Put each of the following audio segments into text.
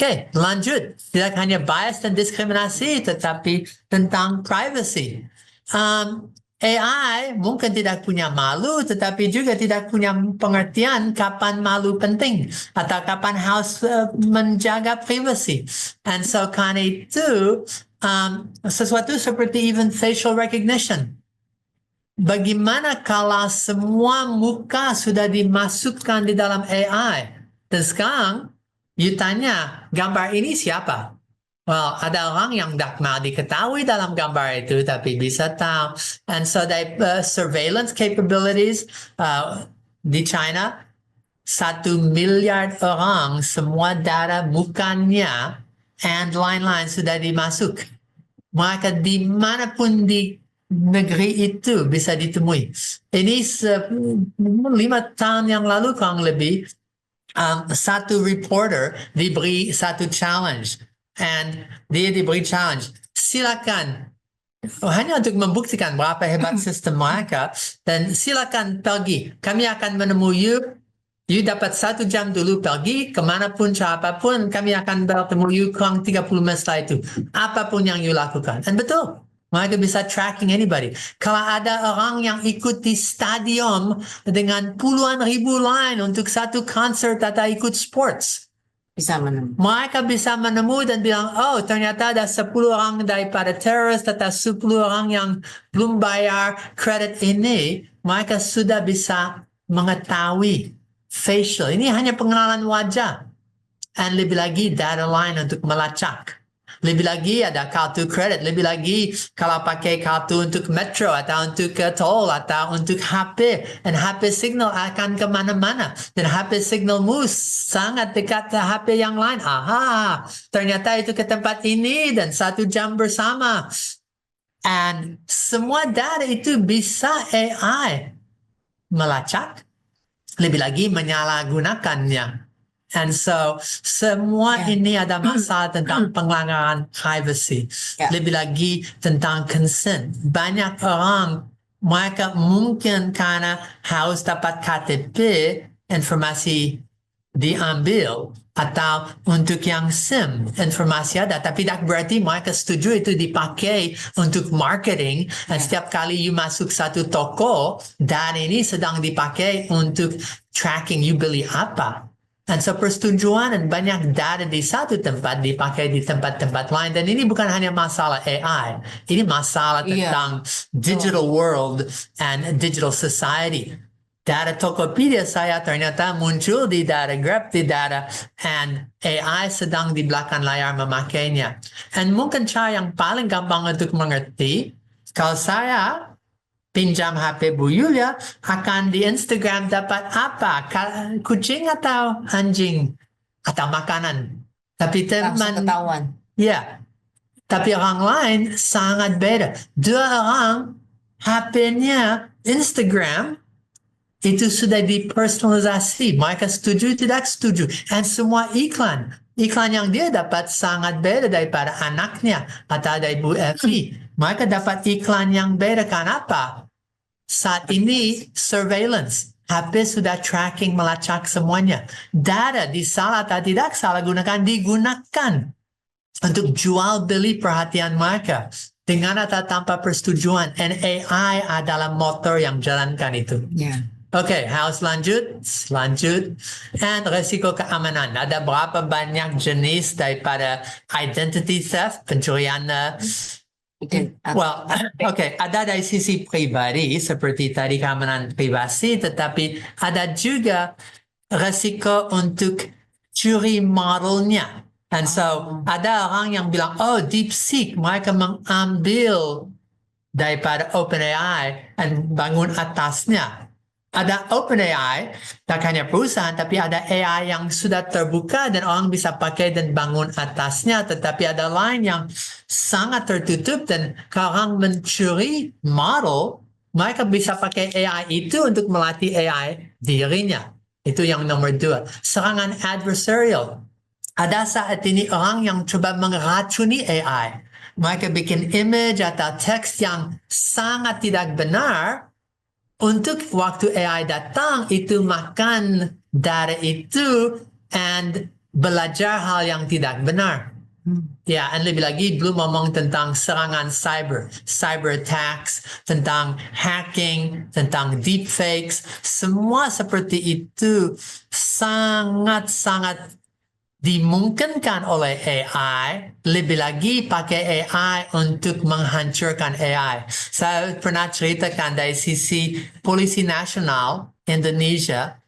Oke, lanjut. Tidak hanya bias dan diskriminasi, tetapi tentang privacy. AI mungkin tidak punya malu, tetapi juga tidak punya pengertian kapan malu penting atau kapan harus menjaga privacy. And so karena itu, sesuatu seperti even facial recognition. Bagaimana kalau semua muka sudah dimasukkan di dalam AI? Dan sekarang, you tanya, gambar ini siapa? Well, ada orang yang tidak mau diketahui dalam gambar itu, tapi bisa tahu. And so they surveillance capabilities di China, 1 miliar orang, semua data mukanya and lain-lain sudah dimasuk. Maka dimanapun di negeri itu bisa ditemui. Ini 5 tahun yang lalu kurang lebih, satu reporter diberi satu challenge. And dia diberi challenge. Silakan, hanya untuk membuktikan berapa hebat sistem mereka, dan silakan pergi. Kami akan menemui you. You dapat 1 jam dulu pergi, kemanapun, apapun, kami akan bertemu you kurang 30 menit setelah itu. Apapun yang you lakukan. Dan betul, mereka bisa tracking anybody. Kalau ada orang yang ikut di stadion dengan puluhan ribu lain untuk satu konser atau ikut sports, Bisa menemukan. mereka bisa menemui dan bilang, oh ternyata ada 10 orang daripada teroris atau 10 orang yang belum bayar kredit ini. Mereka sudah bisa mengetahui facial. Ini hanya pengenalan wajah. Dan lebih lagi data lain untuk melacak. Lebih lagi ada kartu kredit. Lebih lagi kalau pakai kartu untuk metro atau untuk tol atau untuk HP. Dan HP signal akan kemana-mana. Dan HP signalmu sangat dekat ke HP yang lain. Aha, ternyata itu ke tempat ini dan 1 jam bersama. Dan semua data itu bisa AI melacak. Lebih lagi menyalahgunakannya. And so semua ini ada masalah tentang pelanggaran privacy. Lebih lagi tentang consent. Banyak orang, mereka mungkin karena harus dapat KTP, informasi diambil, atau untuk yang SIM, informasi ada, tapi tidak berarti mereka setuju itu dipakai untuk marketing. Dan setiap kali you masuk satu toko, dan ini sedang dipakai untuk tracking you beli apa. Dan so persetujuan dan banyak data di satu tempat dipakai di tempat-tempat lain. Dan ini bukan hanya masalah AI. Ini masalah tentang digital world and digital society. Data Tokopedia saya ternyata muncul di data Grab, di data, and AI sedang di belakang layar memakainya. And mungkin cara yang paling gampang untuk mengerti, kalau saya pinjam HP Bu Yulia, akan di Instagram dapat apa? Kucing atau anjing? Atau makanan? Tapi teman, ketahuan. ya, tapi orang lain sangat beda. 2 orang HP-nya Instagram itu sudah dipersonalisasi. Mereka setuju, tidak setuju. Dan semua iklan yang dia dapat sangat beda daripada anaknya atau dari Bu Evi. Mereka dapat iklan yang beda. Kenapa? Saat ini surveillance. HP sudah tracking, melacak semuanya. Data disalah atau tidak salah gunakan, digunakan untuk jual beli perhatian mereka. Dengan atau tanpa persetujuan. And AI adalah motor yang jalankan itu. Oke, harus lanjut. And resiko keamanan. Ada berapa banyak jenis daripada identity theft, pencurian. Well, ada dari sisi pribadi, seperti tadi keamanan privasi, tetapi ada juga resiko untuk curi modelnya. And so, ada orang yang bilang, oh DeepSeek, mereka mengambil daripada OpenAI dan bangun atasnya. Ada OpenAI, tak hanya perusahaan, tapi ada AI yang sudah terbuka dan orang bisa pakai dan bangun atasnya. Tetapi ada lain yang sangat tertutup dan kalau orang mencuri model, mereka bisa pakai AI itu untuk melatih AI dirinya. Itu yang nomor 2. Serangan adversarial. Ada saat ini orang yang coba meracuni AI. Mereka bikin image atau teks yang sangat tidak benar. Untuk waktu AI datang, itu makan data itu and belajar hal yang tidak benar. Ya, dan lebih lagi belum ngomong tentang serangan cyber attacks, tentang hacking, tentang deepfakes, semua seperti itu sangat-sangat dimungkinkan oleh AI, lebih lagi pakai AI untuk menghancurkan AI. Saya pernah ceritakan dari sisi Polisi Nasional Indonesia,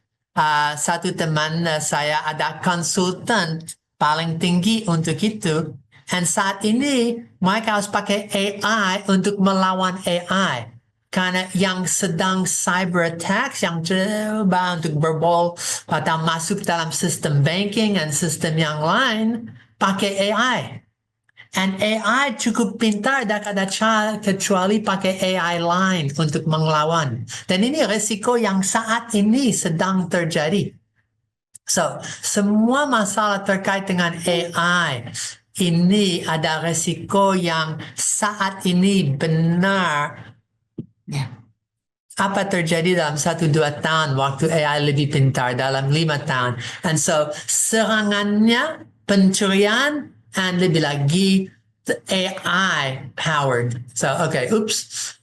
satu teman saya ada konsultan paling tinggi untuk itu, dan saat ini mereka harus pakai AI untuk melawan AI. Karena yang sedang cyber attacks, yang coba untuk berbol atau masuk dalam sistem banking dan sistem yang lain, pakai AI. And AI cukup pintar, dan ada cara kecuali pakai AI lain untuk melawan. Dan ini risiko yang saat ini sedang terjadi. So, semua masalah terkait dengan AI, ini ada risiko yang saat ini benar. Apa terjadi dalam 1-2 tahun waktu AI lebih pintar dalam 5 tahun. And so serangannya pencurian and lebih lagi AI powered. So okay, oops.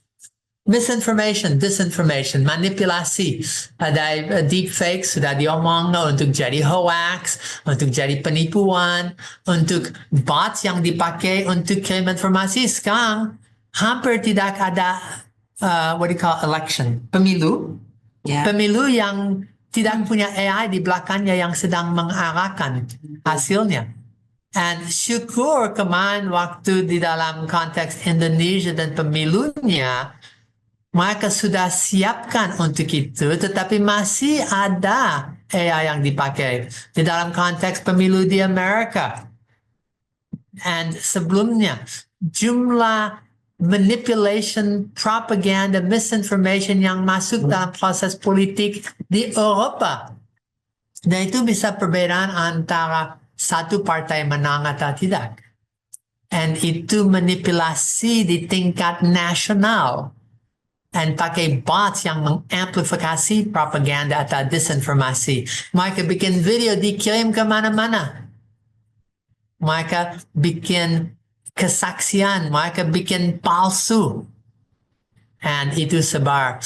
Misinformation, disinformation, manipulasi. Ada deepfake sudah diomong untuk jadi hoax, untuk jadi penipuan, untuk bots yang dipakai untuk kirim informasi. Sekarang hampir tidak ada what do you call election, pemilu. Yeah. Pemilu yang tidak punya AI di belakangnya yang sedang mengarahkan hasilnya. And syukur kemarin waktu di dalam konteks Indonesia dan pemilunya, mereka sudah siapkan untuk itu, tetapi masih ada AI yang dipakai di dalam konteks pemilu di Amerika. And sebelumnya, jumlah manipulation, propaganda, misinformation yang masuk dalam proses politik di Eropa. Dan itu bisa perbedaan antara satu partai menang atau tidak. And itu manipulasi di tingkat nasional. Dan pakai bots yang mengamplifikasi propaganda atau disinformasi. Mereka bikin video dikirim kemana-mana. Mereka bikin kesaksian, mereka bikin palsu. And itu sebar.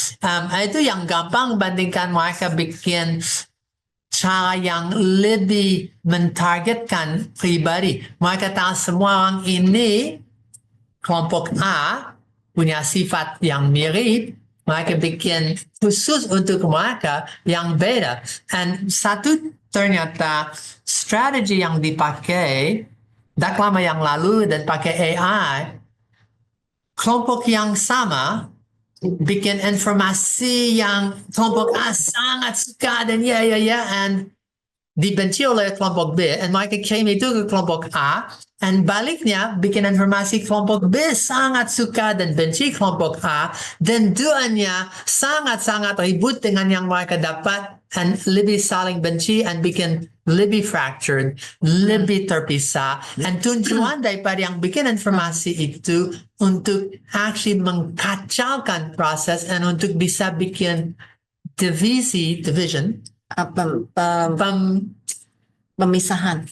Itu yang gampang bandingkan mereka bikin cara yang lebih mentargetkan pribadi. Mereka tahu semua orang ini kelompok A punya sifat yang mirip, mereka bikin khusus untuk mereka yang beda. Dan satu ternyata strategi yang dipakai dak lama yang lalu dan pakai AI, kelompok yang sama bikin informasi yang kelompok A sangat suka dan and dibenci oleh kelompok B, dan mereka kirim itu ke kelompok A, dan baliknya bikin informasi kelompok B sangat suka dan benci kelompok A, dan duanya sangat-sangat ribut dengan yang mereka dapat, dan lebih saling benci, dan bikin lebih fractured, lebih terpisah, dan tujuan daripada yang bikin informasi itu untuk actually mengkacaukan proses, dan untuk bisa bikin division,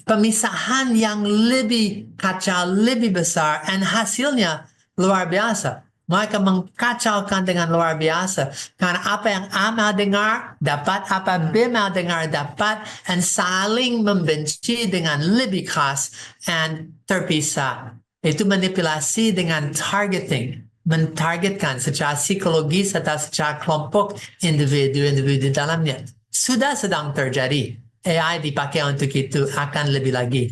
pemisahan yang lebih kacau, lebih besar, dan hasilnya luar biasa. Mereka mengkacaukan dengan luar biasa. Karena apa yang A mau dengar, dapat. Apa B mau dengar, dapat. Dan saling membenci dengan lebih keras dan terpisah. Itu manipulasi dengan targeting. Mentargetkan secara psikologis atau secara kelompok individu-individu dalamnya. Sudah sedang terjadi. AI dipakai untuk itu, akan lebih lagi.